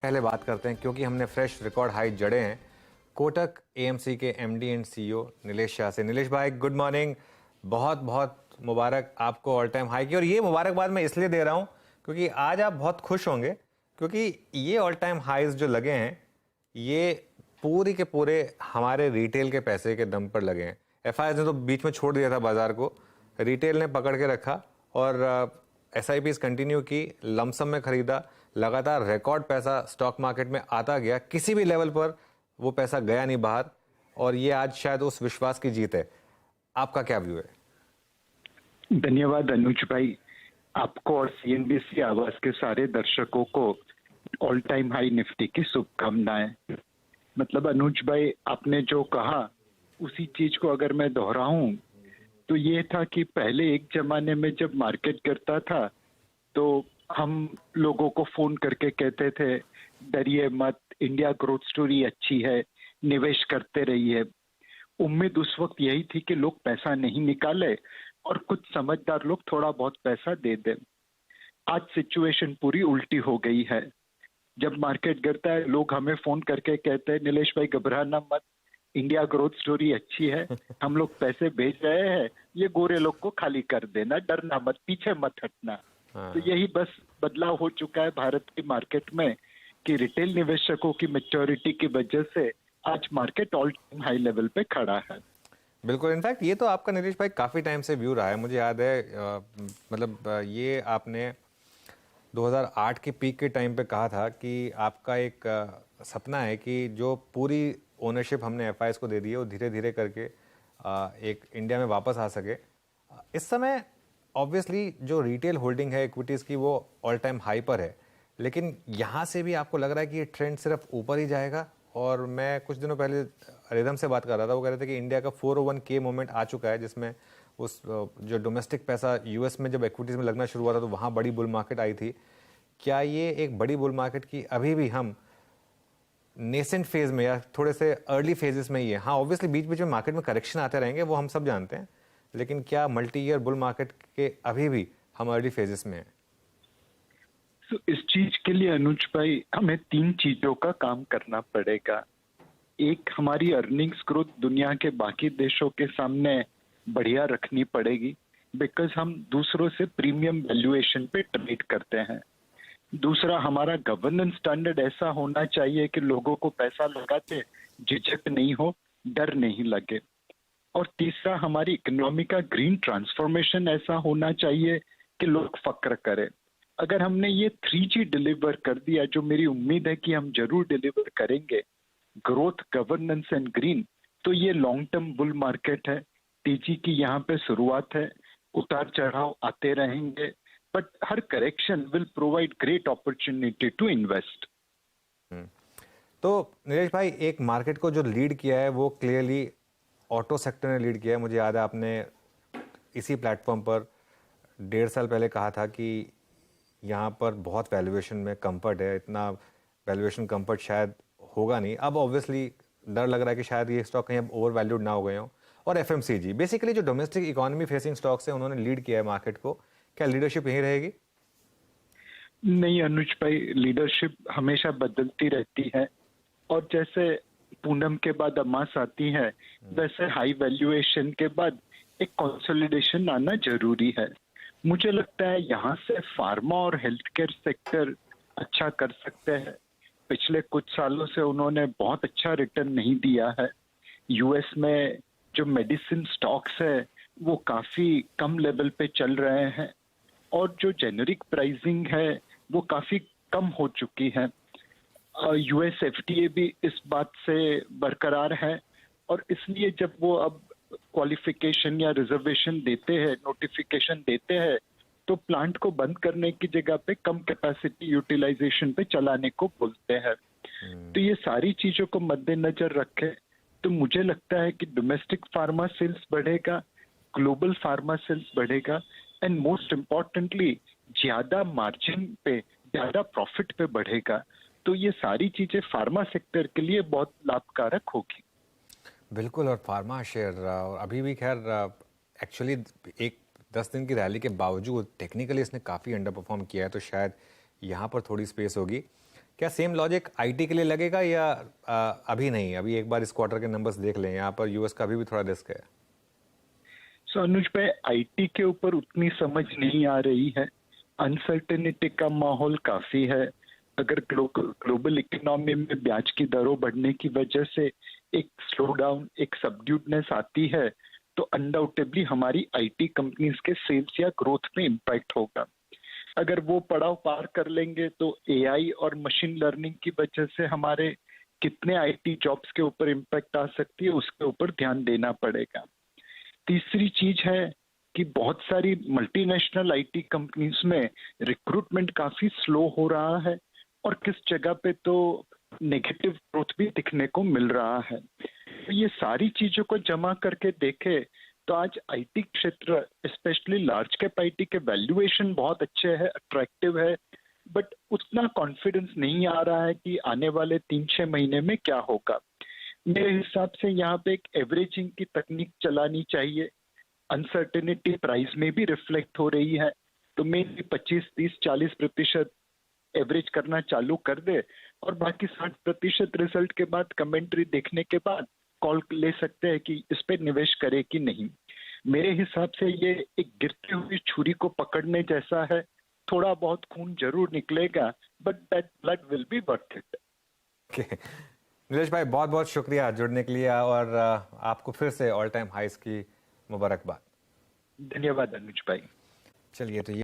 पहले बात करते हैं क्योंकि हमने फ्रेश रिकॉर्ड हाई जड़े हैं कोटक एएमसी के MD and CEO Nilesh Shah से। नीलेश भाई गुड मॉर्निंग, बहुत बहुत मुबारक आपको ऑल टाइम हाई की। और ये मुबारकबाद मैं इसलिए दे रहा हूँ क्योंकि आज आप बहुत खुश होंगे क्योंकि ये ऑल टाइम हाईज जो लगे हैं ये पूरी के पूरे हमारे रिटेल के पैसे के दम पर लगे हैं। एफआईआई ने तो बीच में छोड़ दिया था बाजार को, रिटेल ने पकड़ के रखा और एसआईपीज कंटिन्यू की, लमसम में खरीदा, लगातार रिकॉर्ड पैसा स्टॉक मार्केट में आता गया, किसी भी लेवल पर वो पैसा गया नहीं बाहर और ये आज शायद उस विश्वास की जीत है। आपका क्या व्यू है? धन्यवाद अनुज भाई, आपको और सीएनबीसी आवाज के सारे दर्शकों को ऑल टाइम हाई निफ्टी की शुभकामनाएं। मतलब अनुज भाई, आपने जो कहा उसी चीज को अगर मैं दोहराऊं तो ये था कि पहले एक जमाने में जब मार्केट गिरता था तो हम लोगों को फोन करके कहते थे डरिए मत, इंडिया ग्रोथ स्टोरी अच्छी है, निवेश करते रहिए। उम्मीद उस वक्त यही थी कि लोग पैसा नहीं निकाले और कुछ समझदार लोग थोड़ा बहुत पैसा दे दें। आज सिचुएशन पूरी उल्टी हो गई है। जब मार्केट गिरता है लोग हमें फोन करके कहते हैं नीलेश भाई घबराना मत, इंडिया ग्रोथ स्टोरी अच्छी है, हम लोग पैसे भेज रहे हैं, ये गोरे लोग को खाली कर देना, डरना मत, पीछे मत हटना। तो यही बस बदलाव हो चुका है भारत की मार्केट में कि रिटेल निवेशकों की मैच्योरिटी की वजह से आज market all time high level पे खड़ा है। बिल्कुल, इनफैक्ट ये तो आपका नीलेश भाई काफ़ी टाइम से व्यू रहा है। मुझे याद है ये आपने 2008 के पीक के टाइम पे कहा था कि आपका एक सपना है कि जो पूरी ओनरशिप हमने एफआईआईज को दे दी है वो धीरे धीरे करके एक इंडिया में वापस आ सके। इस समय ऑब्वियसली जो रिटेल होल्डिंग है इक्विटीज़ की वो ऑल टाइम हाई पर है, लेकिन यहाँ से भी आपको लग रहा है कि ये ट्रेंड सिर्फ ऊपर ही जाएगा। और मैं कुछ दिनों पहले रिदम से बात कर रहा था, वो कह रहे थे कि इंडिया का 401k मोमेंट आ चुका है जिसमें उस जो डोमेस्टिक पैसा यूएस में जब इक्विटीज़ में लगना शुरू हुआ था तो वहाँ बड़ी बुल मार्केट आई थी। क्या ये एक बड़ी बुल मार्केट की अभी भी हम नेसेंट फेज में या थोड़े से अर्ली फेजेस में ही है? हाँ, ऑब्वियसली बीच बीच में मार्केट में करेक्शन आते रहेंगे, वो हम सब जानते हैं, लेकिन क्या मल्टी ईयर बुल मार्केट के अभी भी हम अर्ली फेजेस में हैं? तो इस चीज के लिए अनुज भाई हमें 3 चीजों का काम करना पड़ेगा। एक, हमारी अर्निंग्स ग्रोथ दुनिया के बाकी देशों के सामने बढ़िया रखनी पड़ेगी, बिकॉज हम दूसरों से प्रीमियम वैल्यूएशन पे ट्रेड करते हैं। दूसरा, हमारा गवर्नेंस स्टैंडर्ड ऐसा होना चाहिए कि लोगों को पैसा लगाते झिझक नहीं हो, डर नहीं लगे। और तीसरा, हमारी इकोनॉमी का ग्रीन ट्रांसफॉर्मेशन ऐसा होना चाहिए कि लोग फक्र करें। अगर हमने ये 3G डिलीवर कर दिया, जो मेरी उम्मीद है कि हम जरूर डिलीवर करेंगे, ग्रोथ, गवर्नेंस एंड ग्रीन, तो ये लॉन्ग टर्म बुल मार्केट है। टीजी की यहाँ पे शुरुआत है, उतार चढ़ाव आते रहेंगे, बट हर correction will provide great opportunity to invest. तो नीलेश भाई, एक मार्केट को जो लीड किया है वो क्लियरली ऑटो सेक्टर ने लीड किया है। मुझे याद है आपने इसी प्लेटफॉर्म पर 1.5 साल पहले कहा था कि यहाँ पर बहुत वैल्यूएशन में कंफर्ट है, इतना वैल्यूएशन कंफर्ट शायद होगा नहीं। अब ऑब्वियसली डर लग रहा है कि शायद ये स्टॉक कहीं अब ओवर वैल्यूड ना हो गए हों। और एफएमसीजी बेसिकली जो डोमेस्टिक इकोनॉमी फेसिंग स्टॉक्स है उन्होंने लीड किया है मार्केट को। क्या लीडरशिप यही रहेगी? नहीं अनुज भाई, लीडरशिप हमेशा बदलती रहती है और जैसे पूनम के बाद अमास आती है वैसे हाई वैल्यूएशन के बाद एक कंसोलिडेशन आना जरूरी है। मुझे लगता है यहाँ से फार्मा और हेल्थ केयर सेक्टर अच्छा कर सकते हैं। पिछले कुछ सालों से उन्होंने बहुत अच्छा रिटर्न नहीं दिया है। यूएस में जो मेडिसिन स्टॉक्स है वो काफी कम लेवल पे चल रहे हैं और जो जेनेरिक प्राइसिंग है वो काफी कम हो चुकी है। यूएस एफडीए भी इस बात से बरकरार है और इसलिए जब वो अब क्वालिफिकेशन या रिजर्वेशन देते हैं, नोटिफिकेशन देते हैं, तो प्लांट को बंद करने की जगह पे कम कैपेसिटी यूटिलाइजेशन पे चलाने को बोलते हैं। तो ये सारी चीजों को मद्देनजर रखे तो मुझे लगता है कि डोमेस्टिक फार्मा सेल्स बढ़ेगा, ग्लोबल फार्मा सेल्स बढ़ेगा एंड मोस्ट इम्पोर्टेंटली ज्यादा मार्जिन पे, ज्यादा प्रॉफिट पे बढ़ेगा। तो ये सारी चीजें फार्मा सेक्टर के लिए बहुत लाभकारक होगी। बिल्कुल। और फार्मा शेयर अभी भी खैर एक्चुअली एक 10 दिन की रैली के बावजूद टेक्निकली इसने काफ़ी अंडर परफॉर्म किया है, तो शायद यहाँ पर थोड़ी स्पेस होगी। क्या सेम लॉजिक आईटी के लिए लगेगा या अभी नहीं? अभी एक बार इस क्वार्टर के नंबर्स देख लें, यहाँ पर यूएस का अभी भी थोड़ा रिस्क है। अनुज भाई, आईटी के ऊपर उतनी समझ नहीं आ रही है। अनसर्टेनिटी का माहौल काफी है। अगर ग्लोबल इकोनॉमी में ब्याज की दरों बढ़ने की वजह से एक स्लो डाउन, एक सबड्यूडनेस आती है, तो अनडाउटेबली हमारी आईटी कंपनीज के सेल्स या ग्रोथ में इम्पैक्ट होगा। अगर वो पड़ाव पार कर लेंगे तो एआई और मशीन लर्निंग की वजह से हमारे कितने आईटी जॉब्स के ऊपर इम्पैक्ट आ सकती है, उसके ऊपर ध्यान देना पड़ेगा। तीसरी चीज है कि बहुत सारी मल्टीनेशनल आईटी कंपनीज में रिक्रूटमेंट काफी स्लो हो रहा है और किस जगह पे तो नेगेटिव ग्रोथ भी दिखने को मिल रहा है। तो ये सारी चीजों को जमा करके देखे तो आज आईटी क्षेत्र, स्पेशली लार्ज कैप आईटी के वैल्यूएशन बहुत अच्छे हैं, अट्रैक्टिव है, बट उतना कॉन्फिडेंस नहीं आ रहा है कि आने वाले 3-6 महीने में क्या होगा। मेरे हिसाब से यहाँ पे एक एवरेजिंग की तकनीक चलानी चाहिए। अनसर्टेनिटी प्राइस में भी रिफ्लेक्ट हो रही है, तो मेनली 25-30-40% एवरेज करना चालू कर दे और बाकी 60% रिजल्ट के बाद कमेंट्री देखने के बाद कॉल ले सकते हैं कि इस पे निवेश करे कि नहीं। मेरे हिसाब से ये एक गिरती हुई छुरी को पकड़ने जैसा है। थोड़ा बहुत खून जरूर निकलेगा, but that blood will be worth it. Nilesh भाई, बहुत बहुत शुक्रिया जुड़ने के लिए, और आपको फिर से ऑल टाइम हाईस की मुबारकबाद। धन्यवाद अनुज भाई। चलिए, तो ये